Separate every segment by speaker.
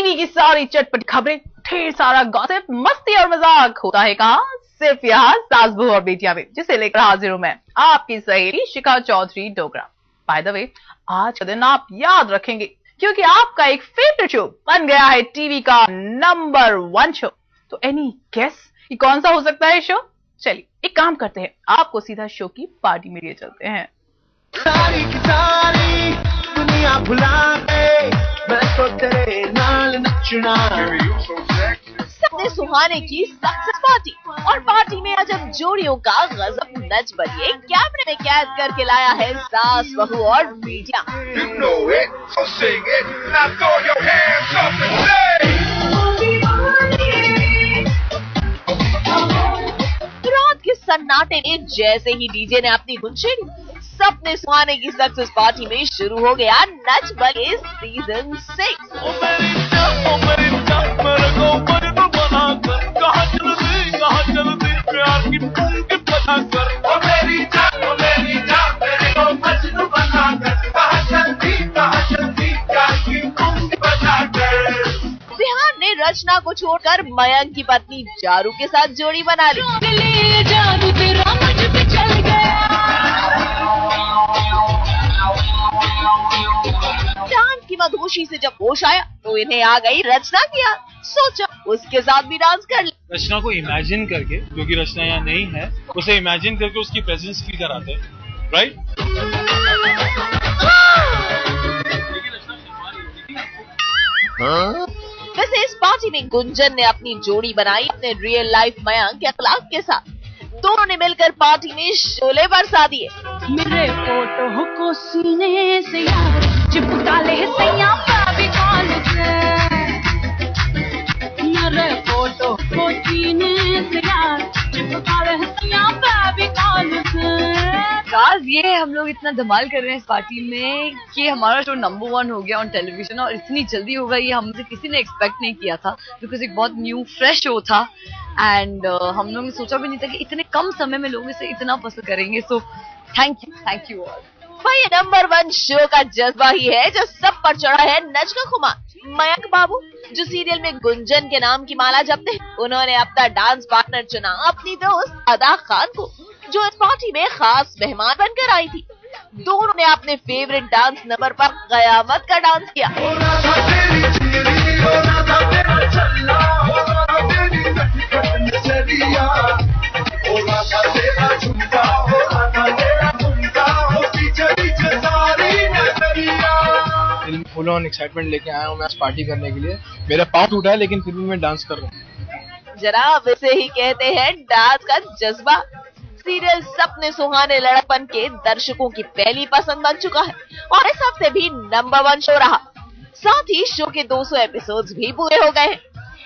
Speaker 1: TV की सारी चटपट खबरें, ढेर सारा गॉसिप, मस्ती और मजाक होता है कहाँ? सिर्फ यहाँ सास बहू और बेटियां में, जिसे लेकर हाजिर हूं मैं, आपकी सहेली Shikha Chaudhary Dogra. By the way, आज का दिन आप याद रखेंगे क्योंकि आपका एक फेवरेट शो बन गया है टीवी का नंबर 1 शो। तो एनी गेस ये कौन सा हो सकता है शो? चलिए एक काम करते हैं, आपको सीधा शो की पार्टी में लिए चलते हैं।
Speaker 2: सारी की सारी दुनिया भुला गए, मैं तो तेरे नाल नचना।
Speaker 3: सपने सुहाने की सक्सेस पार्टी, और पार्टी में अजब जोड़ियों का गजब नच बलिए कैमरे में कैद करके लाया है सास बहू और बेटियां। रात के सन्नाटे में जैसे ही डीजे ने अपनी धुन छेड़ी, सपने सुहाने की सक्सेस पार्टी में शुरू हो गया नच बलिए सीजन 6। बिहार ने रचना को छोड़कर मयंक की पत्नी जारू के साथ जोड़ी बना ली। डांस की मधोशी से जब होश आया तो इन्हें आ गई रचना की याद। सोचा उसके साथ भी डांस कर ले।
Speaker 4: रचना को इमेजिन करके, क्योंकि रचना यहाँ नहीं है, उसे इमेजिन करके उसकी प्रेजेंस फील कराते हैं, राइट?
Speaker 3: वैसे इस पार्टी में गुंजन ने अपनी जोड़ी बनाई अपने रियल लाइफ मयंक अखलाक के साथ। दोनों ने मिलकर पार्टी में शोले बरसा दिए।
Speaker 5: मेरे फोटो को सीने से यार चिपका ले सैया बाबी कॉल से, मेरे फोटो को सीने से यार चिपका ले सैया बाबी कॉल से।
Speaker 6: राज ये हम लोग इतना धमाल कर रहे हैं इस पार्टी में कि हमारा शो नंबर 1 हो गया ऑन टेलीविजन, और इतनी जल्दी होगा ये हमसे किसी ने एक्सपेक्ट नहीं किया था, बिकॉज एक बहुत न्यू फ्रेश शो था एंड हम लोगों ने सोचा भी नहीं था कि इतने कम समय में लोग इसे इतना पसंद करेंगे। So thank you all.
Speaker 3: भाई नंबर 1 शो का जज्बा ही है जो सब पर चढ़ा है नच का खुमार। मयंक बाबू जो सीरियल में गुंजन के नाम की माला जपते हैं, उन्होंने अपना डांस पार्टनर चुना अपनी दोस्त अदा खान को, जो इस पार्टी में खास मेहमान बनकर आई थी। दोनों ने अपने फेवरेट डांस नंबर पर कयामत का डांस किया।
Speaker 4: फुल ऑन एक्साइटमेंट लेके आया हूँ मैं आज पार्टी करने के लिए। मेरा पाँव टूटा है लेकिन फिर भी मैं डांस कर रहा हूँ।
Speaker 3: जनाब इसे ही कहते हैं डांस का जज्बा। सीरियल सपने सुहाने लड़कपन के दर्शकों की पहली पसंद बन चुका है और इस हफ्ते भी नंबर 1 शो रहा। साथ ही शो के 200 एपिसोड्स भी पूरे हो गए हैं।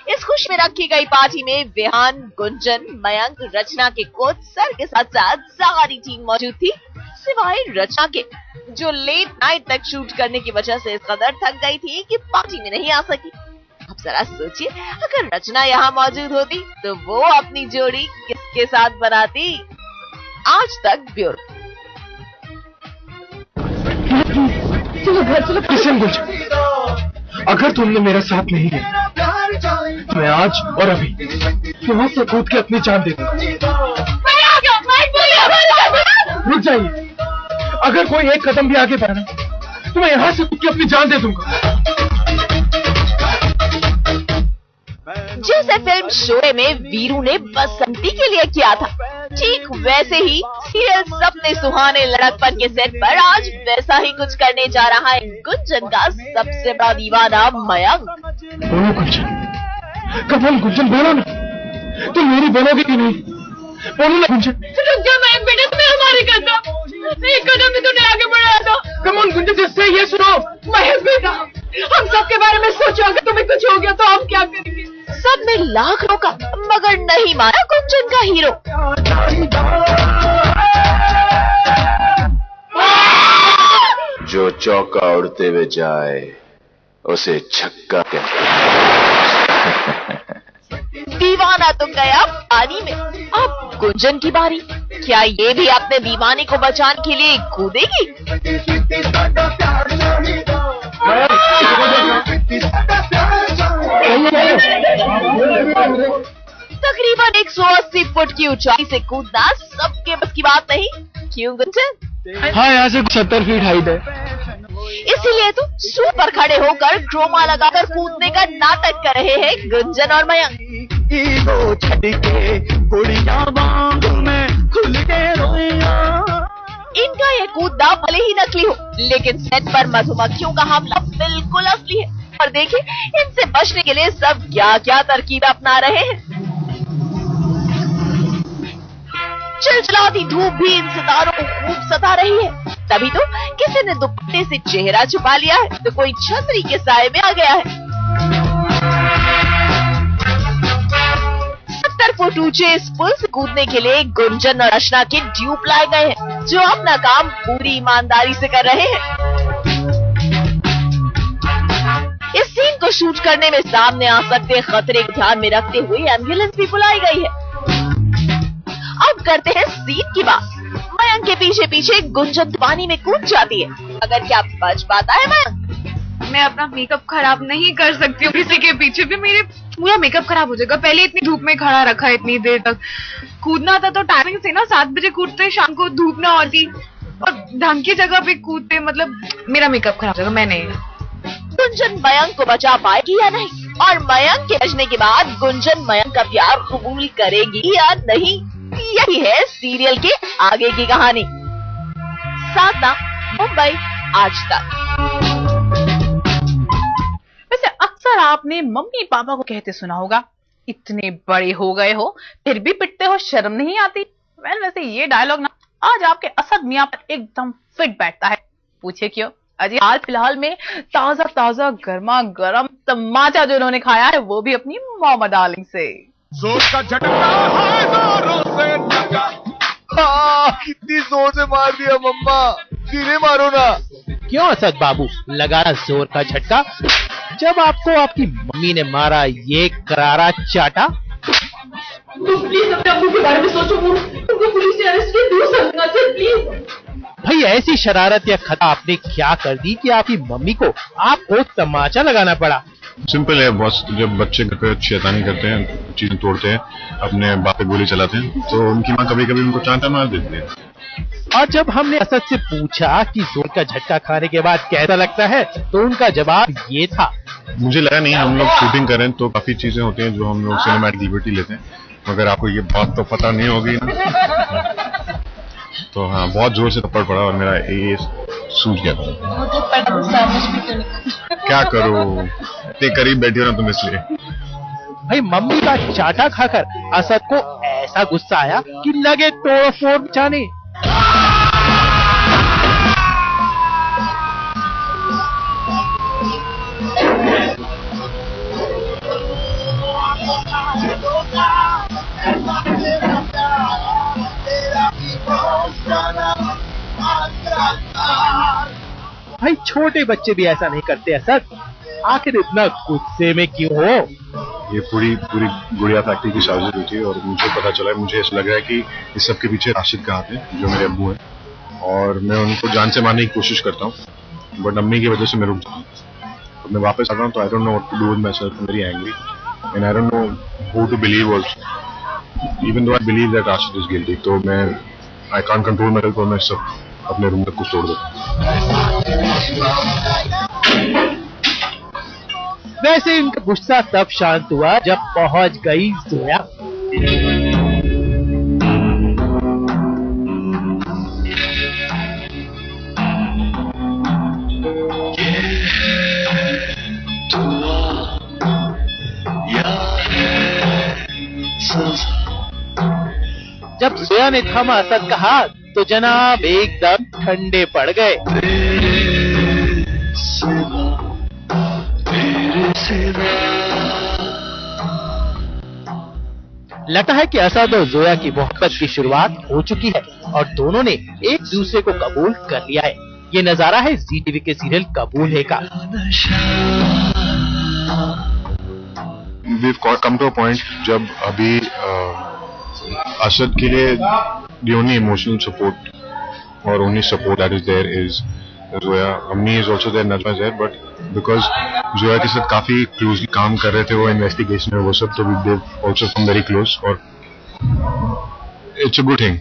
Speaker 3: इस खुश में रखी गई पार्टी में विहान, गुंजन, मयंक, रचना के कोच सर के साथ साथ सारी टीम मौजूद थी, सिवाय रचना के, जो लेट नाइट तक शूट करने की वजह से इस कदर थक गई थी कि पार्टी में नहीं आ सकी। अब जरा सोचिए, अगर रचना यहाँ मौजूद होती तो वो अपनी जोड़ी किसके साथ बनाती? आज तक ब्यूरो।
Speaker 2: अगर तुमने मेरा साथ नहीं दिया, मैं आज और अभी वहां से कूद के अपनी जान दे दूंगा। रुक जाइए, अगर कोई एक कदम भी आगे बढ़ा तो मैं यहाँ से कूद के अपनी जान दे दूंगा।
Speaker 3: जैसे फिल्म शोले में वीरू ने बसंती के लिए किया था, ठीक वैसे ही सीरियल सपने सुहाने लड़कपन के सेट पर आज वैसा ही कुछ करने जा रहा है गुंजन का सबसे बड़ा दीवाना मयंक।
Speaker 2: बोलो गुंजन, कब गुंजन बोलो ना, तुम मेरी बोलोगे कि नहीं? बोलो ना गुंजन।
Speaker 5: रुक जा मयंक बेटा, तुम्हें हमारी कसम, एक कदम भी तूने आगे बढ़ाया था।
Speaker 2: कम ऑन गुंजन, जिससे ये सुनो।
Speaker 5: मयंक बेटा, हम सबके बारे में सोचो, अगर तुम्हें कुछ हो गया तो हम क्या करेंगे?
Speaker 3: सब में लाख रोका मगर नहीं माना गुंजन का हीरो।
Speaker 7: जो चौका उड़ते हुए जाए उसे छक्का कहते हैं।
Speaker 3: दीवाना तुम गया पानी में, अब गुंजन की बारी। क्या ये भी अपने दीवाने को बचाने के लिए कूदेगी? तकरीबन 180 फुट की ऊंचाई से कूदना सबके बस की बात नहीं, क्यों गुंजन?
Speaker 4: हाँ, यहाँ से 70 फीट हाइट है।
Speaker 3: इसीलिए तो सूट पर खड़े होकर ड्रोमा लगाकर कूदने का नाटक कर रहे हैं गुंजन और मयंक। इनका ये कूदना भले ही नकली हो, लेकिन सेट पर मधुमक्खियों का हमला बिल्कुल असली है। और देखिए इनसे बचने के लिए सब क्या क्या तरकीब अपना रहे हैं। चिलचिलाती धूप भी इन सितारों को खूब सता रही है। तभी तो किसी ने दुपट्टे से चेहरा छुपा लिया है, तो कोई छतरी के साए में आ गया है। 70 फुट ऊंचे इस पुल से कूदने के लिए गुंजन और रचना के ड्यूप लाए गए हैं, जो अपना काम पूरी ईमानदारी से कर रहे हैं। इस सीन को शूट करने में सामने आ सकते खतरे को ध्यान में रखते हुए एम्बुलेंस भी बुलाई गई है। अब करते हैं सीन की बात। मयंक के पीछे पीछे गुंजन पानी में कूद जाती है। अगर क्या बच पाता है मयंक?
Speaker 6: मैं अपना मेकअप खराब नहीं कर सकती हूँ किसी के पीछे भी, मेरे पूरा मेकअप खराब हो जाएगा। पहले इतनी धूप में खड़ा रखा है इतनी देर तक, कूदना था तो टाइमिंग से ना 7 बजे कूदते, शाम को धूप ना होती और ढंग की जगह पे कूदते, मतलब मेरा मेकअप खराब हो जाएगा। मैं नहीं।
Speaker 3: गुंजन मयंक को बचा पाएगी या नहीं, और मयंक के बचने के बाद गुंजन मयंक का प्यार कबूल करेगी या नहीं, यही है सीरियल के आगे की कहानी। साधना, मुंबई, आज तक।
Speaker 1: वैसे अक्सर आपने मम्मी पापा को कहते सुना होगा, इतने बड़े हो गए हो फिर भी पिटते हो, शर्म नहीं आती? वैसे ये डायलॉग ना आज आपके असद मियां पर एकदम फिट बैठता है। पूछे क्यों? अजी हाल फिलहाल में ताजा ताजा गर्मा गर्म तमाचा जो इन्होंने खाया है, वो भी अपनी मोहम्मद डार्लिंग से।
Speaker 2: जोर का झटका है, जोरों से लगा। कितनी जोर से मार दिया मम्मा, धीरे मारो ना।
Speaker 8: क्यों असद बाबू, लगाया जोर का झटका जब आपको आपकी मम्मी ने मारा ये करारा चाटा?
Speaker 5: प्लीज अपने अब्बू के बारे में सोचो, उनको पुलिस ने अरेस्ट किया, दूर संगना से प्लीज।
Speaker 8: भाई ऐसी शरारत या खता आपने क्या कर दी कि आपकी मम्मी को आपको तमाचा लगाना पड़ा?
Speaker 9: सिंपल है बॉस, जब बच्चे घर पे शैतानी करते हैं, चीजें तोड़ते हैं, अपने बाप पे गोली चलाते हैं, तो उनकी माँ कभी कभी उनको चांटा मार देती है।
Speaker 8: और जब हमने असद से पूछा कि जोर का झटका खाने के बाद कैसा लगता है, तो उनका जवाब ये था,
Speaker 9: मुझे लगा नहीं, हम लोग शूटिंग करें तो काफी चीजें होती हैं जो हम लोग सिनेमैटिक लिबर्टी लेते हैं, मगर आपको ये बात तो पता नहीं होगी ना। तो हाँ, बहुत जोर से थप्पड़ पड़ा और मेरा ये सूझ गया था। क्या करूं, इतने करीब बैठी हो ना तुम, इसलिए।
Speaker 8: भाई मम्मी का चाटा खाकर असद को ऐसा गुस्सा आया कि लगे तोड़ फोड़ मचाने। भाई छोटे बच्चे भी ऐसा नहीं करते असद, आखिर इतना गुस्से में क्यों हो?
Speaker 9: ये पूरी गुड़िया फैक्ट्री की साजिश हुई थी और मुझे पता चला, मुझे ऐसा लग रहा है कि इस सब के पीछे राशिद का हाथ है, जो मेरे अब्बू हैं, और मैं उनको जान से मारने की कोशिश करता हूँ, बट अम्मी की वजह से मैं रुक जाता हूँ। मैं वापस आ रहा हूँ तो I don't know what to do with myself, very angry and I don't know who to believe also, even though I believe that Rashid is guilty, तो मैं I can't control myself और मैं सब अपने room तक कुछ तोड़ देता हूँ।
Speaker 8: वैसे इनका गुस्सा तब शांत हुआ जब पहुंच गई जोया। जब जोया ने थामा असद का हाथ, तो जनाब एकदम ठंडे पड़ गए। लगता है कि असद और जोया की मोहब्बत की शुरुआत हो चुकी है और दोनों ने एक दूसरे को कबूल कर लिया है। ये नजारा है जी टीवी के सीरियल कबूल है का।
Speaker 9: We've come to a point जब अभी असद के लिए the only emotional support or only support that is there is Zoya. Ammi is also there, Najma is there, but because Zoya के साथ काफी क्लोजली काम कर रहे थे वो इन्वेस्टिगेशन में, वो सब, तो we did also come very close और इट्स अ गुड थिंग।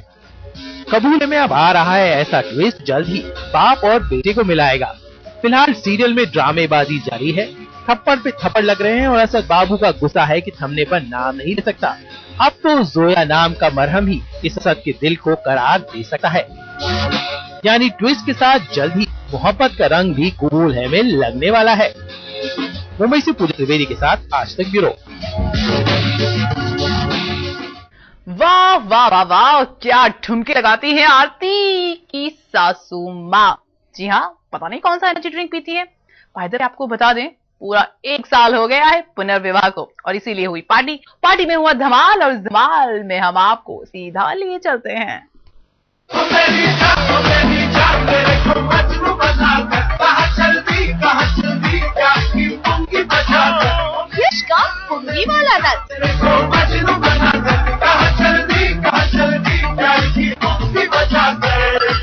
Speaker 8: कबूल में अब आ रहा है ऐसा ट्विस्ट जल्द ही बाप और बेटे को मिलाएगा। फिलहाल सीरियल में ड्रामेबाजी जारी है, थप्पड़ पे थप्पड़ लग रहे हैं और असद बाबू का गुस्सा है कि थमने पर नाम नहीं ले सकता। अब तो जोया नाम का मरहम ही इस असद के दिल को करार दे सकता है। यानी ट्विस्ट के साथ जल्द ही मोहब्बत का रंग भी कबूल है में लगने वाला है। मुंबई से पूजा त्रिवेदी के साथ आज तक ब्यूरो।
Speaker 1: वाह वाह वाह वाह, क्या ठुमके लगाती है आरती की सासू माँ। जी हाँ, पता नहीं कौन सा एनर्जी ड्रिंक पीती है। फायदा आपको बता दें, पूरा 1 साल हो गया है पुनर्विवाह को और इसीलिए हुई पार्टी में हुआ धमाल और धमाल में हम आपको सीधा लिए चलते हैं।
Speaker 3: यश का पुंगी वाला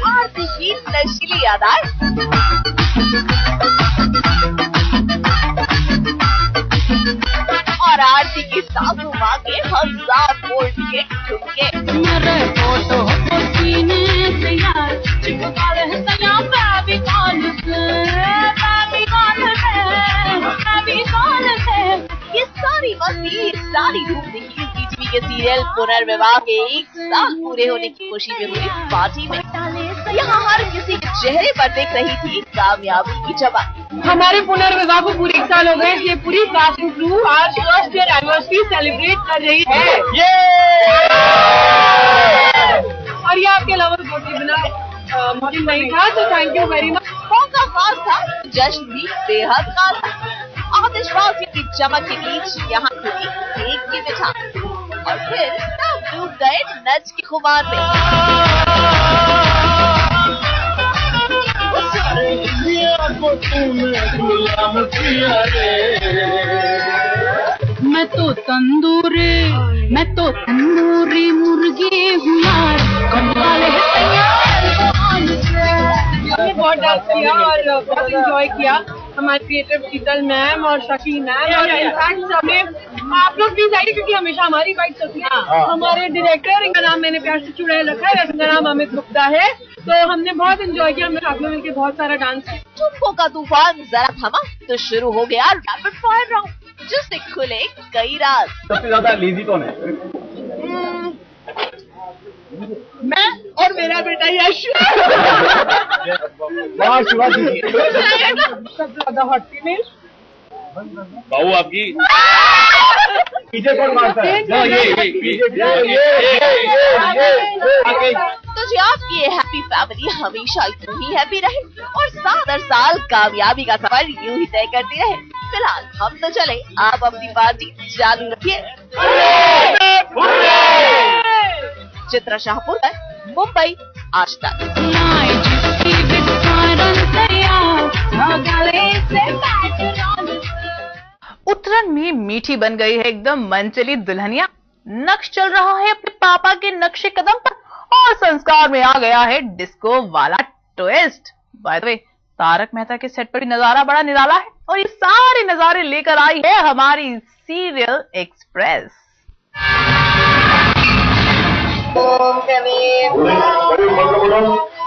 Speaker 3: आरती की नशीली यादाश्त, और आरती की सासू माँ के 1000 वोल्ट के ठुमके।
Speaker 5: मेरे फोटो को सीने से यार चिपका ले सया, बेबी कॉल से, बेबी कॉल से, बेबी कॉल से।
Speaker 3: ये सारी मस्ती, सारी धूम देखी टीवी के सीरियल पुनर्विवाह के 1 साल पूरे होने की खुशी में हुई पार्टी में। यहाँ हर किसी के चेहरे पर दिख रही थी कामयाबी की चमक।
Speaker 10: हमारे पुनर्विवाह को पूरे 1 साल हो गए। ये पूरी कास्ट एंड क्रू आज फर्स्ट ईयर एनिवर्सरी सेलिब्रेट कर रही है। और ये आपके लवर को बिना मौजूद नहीं था, तो थैंक यू वेरी मच।
Speaker 3: मौका खास था, जश्न भी बेहद खास था। आतिशबाजियों की चमक के बीच यहाँ खुली केक की मिठाई और फिर सब डूब गए नच की खुमार में।
Speaker 5: मैं तो तंदूरी मुर्गी हूँ यार,
Speaker 10: हमने बहुत डांस किया और बहुत एंजॉय किया। हमारे क्रिएटिव शीतल मैम और शकी मैम और इनफैक्ट सबने, आप लोग प्लीज आइए क्योंकि हमेशा हमारी बाइट चलती है। हमारे डायरेक्टर, इनका नाम मैंने प्यार से चुड़ैल रखा है, वैसे मेरा नाम अमित गुप्ता है। तो हमने बहुत एंजॉय किया, हमने साथ में मिलकर बहुत सारा डांस किया।
Speaker 3: ठुमकों का तूफान जरा थमा तो शुरू हो गया रैपिड फायर राउंड, जिससे खुले कई राज।
Speaker 11: सबसे ज्यादा लेजी कौन है?
Speaker 10: मैं और मेरा बेटा यश। सबसे ज्यादा हॉट फीमेल
Speaker 11: बाबू आपकी पीछे कौन मारता है?
Speaker 3: तो जी आपकी ये हैप्पी फैमिली हमेशा यूं ही हैप्पी रहे और साल दर साल कामयाबी का सफर यूं ही तय करती रहे। फिलहाल हम तो चले, आप अपनी पार्टी चालू रखिए। चित्रा शाहपुर, मुंबई, आज तक।
Speaker 1: उत्तरायण में मीठी बन गई है एकदम मनचली दुल्हनिया, नक्श चल रहा है अपने पापा के नक्शे कदम पर और संस्कार में आ गया है डिस्को वाला twist. By the way, Tarak Mehta के सेट पर भी नजारा बड़ा निराला है और ये सारे नजारे लेकर आई है हमारी सीरियल एक्सप्रेस।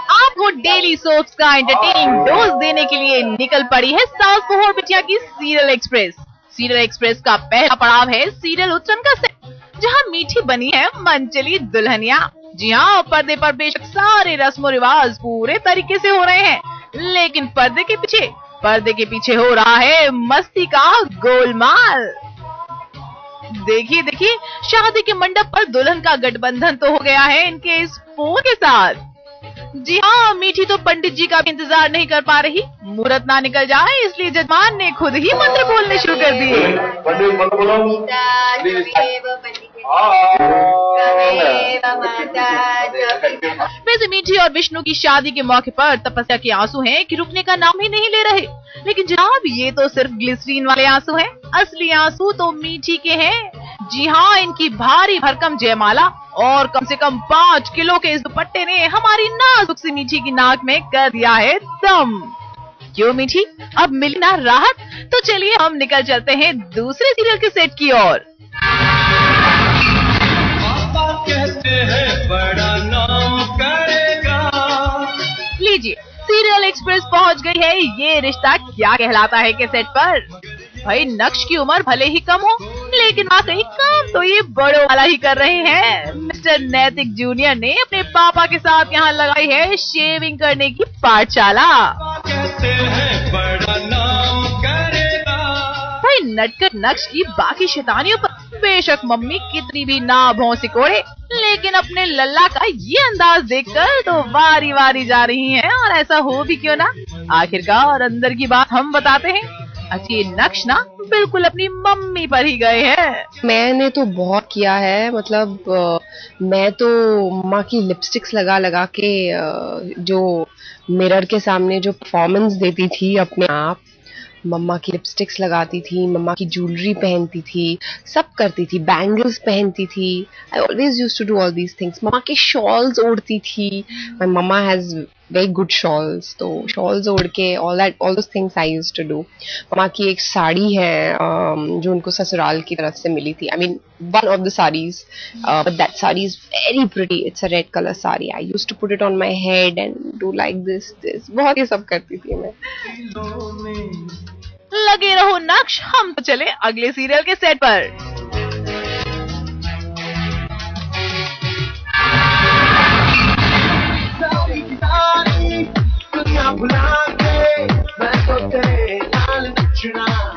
Speaker 1: आपको डेली सोप्स का एंटरटेनिंग डोज देने के लिए निकल पड़ी है सास बहू और बिटिया की सीरियल एक्सप्रेस। सीरियल एक्सप्रेस का पहला पड़ाव है सीरियल उत्तरायण का सेट, जहां मीठी बनी है मनचली दुल्हनिया। जी हाँ, पर्दे पर बेशक सारे रस्म रिवाज पूरे तरीके से हो रहे हैं, लेकिन पर्दे के पीछे हो रहा है मस्ती का गोलमाल। देखिए देखिए, शादी के मंडप पर दुल्हन का गठबंधन तो हो गया है इनके इस फोन के साथ। जी हाँ, मीठी तो पंडित जी का भी इंतजार नहीं कर पा रही, मुहूर्त ना निकल जाए इसलिए जजमान ने खुद ही मंत्र बोलने शुरू कर दिए। वैसे मीठी और विष्णु की शादी के मौके पर तपस्या के आंसू हैं कि रुकने का नाम ही नहीं ले रहे, लेकिन जनाब ये तो सिर्फ ग्लिसरीन वाले आंसू हैं, असली आंसू तो मीठी के हैं। जी हाँ, इनकी भारी भरकम जयमाला और कम से कम 5 किलो के इस दुपट्टे ने हमारी नाजुक सी मीठी की नाक में कर दिया है दम। क्यों मीठी, अब मिली ना राहत? तो चलिए हम निकल चलते हैं दूसरे सीरियल के सेट की ओर। लीजिए, सीरियल एक्सप्रेस पहुंच गई है ये रिश्ता क्या कहलाता है के सेट पर। भाई नक्श की उम्र भले ही कम हो, लेकिन वाकई काम तो ये बड़ों वाला ही कर रहे हैं। मिस्टर नैतिक जूनियर ने अपने पापा के साथ यहाँ लगाई है शेविंग करने की पाठशाला। भाई नटखट नक्श की बाकी शैतानियों पर बेशक मम्मी कितनी भी ना भौं सिकोड़े, लेकिन अपने लल्ला का ये अंदाज देखकर तो वारी वारी जा रही हैं। और ऐसा हो भी क्यों ना, आखिरकार अंदर की बात हम बताते हैं। अच्छी नक्श ना बिल्कुल अपनी मम्मी पर ही गए हैं।
Speaker 12: मैंने तो बहुत किया है, मतलब मैं तो मम्मा की लिपस्टिक्स लगा लगा के जो मिरर के सामने जो परफॉर्मेंस देती थी अपने आप, मम्मा की लिपस्टिक्स लगाती थी, मम्मा की ज्वेलरी पहनती थी, सब करती थी, बैंगल्स पहनती थी। I always used to do all these things. Mumma के शॉल्स ओढ़ती थी। My mumma has very good shawls, तो शॉल्स ओढ़ के all those things I used to do. Mumma की एक साड़ी है जो उनको ससुराल की तरफ से मिली थी। I mean one of the sarees, but that saree is very pretty. It's a red color saree. I used to put it on my head and do like this. बहुत ये सब करती थी मैं।
Speaker 1: लगे रहो नक्श, हम तो चले अगले सीरियल के सेट पर।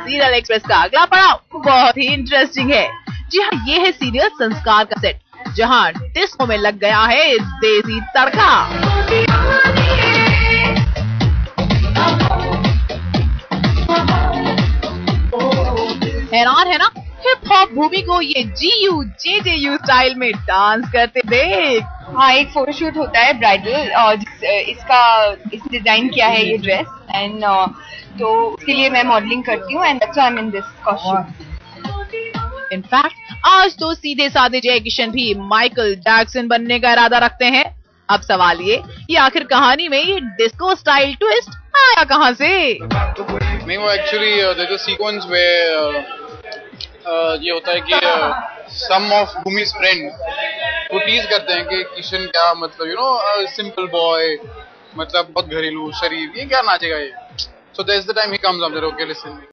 Speaker 1: सीरियल एक्सप्रेस का अगला पड़ाव बहुत ही इंटरेस्टिंग है। जी हाँ, ये है सीरियल संस्कार का सेट, जहाँ डिस्को में लग गया है देसी तड़का। हैरान है ना, हिप हॉप भूमि को ये GU स्टाइल में डांस करते देख।
Speaker 6: हाँ, एक फोटोशूट होता है ब्राइडल, और इस डिजाइन किया है ये ड्रेस, एंड तो उसके लिए मैं मॉडलिंग करती हूँ, and that's why I am in this costume.
Speaker 1: In fact आज तो सीधे साधे जय किशन भी माइकल जैक्सन बनने का इरादा रखते हैं। अब सवाल ये आखिर कहानी में ये डिस्को स्टाइल ट्विस्ट आया कहाँ से?
Speaker 4: नहीं, वो एक्चुअली देयर इज सीक्वेंस में ये होता है कि सम ऑफ भूमि's फ्रेंड वो टीज करते हैं कि किशन क्या, मतलब सिंपल बॉय, मतलब बहुत घरेलू शरीफ, ये क्या नाचेगा ये। So that's the time he comes up, okay listen.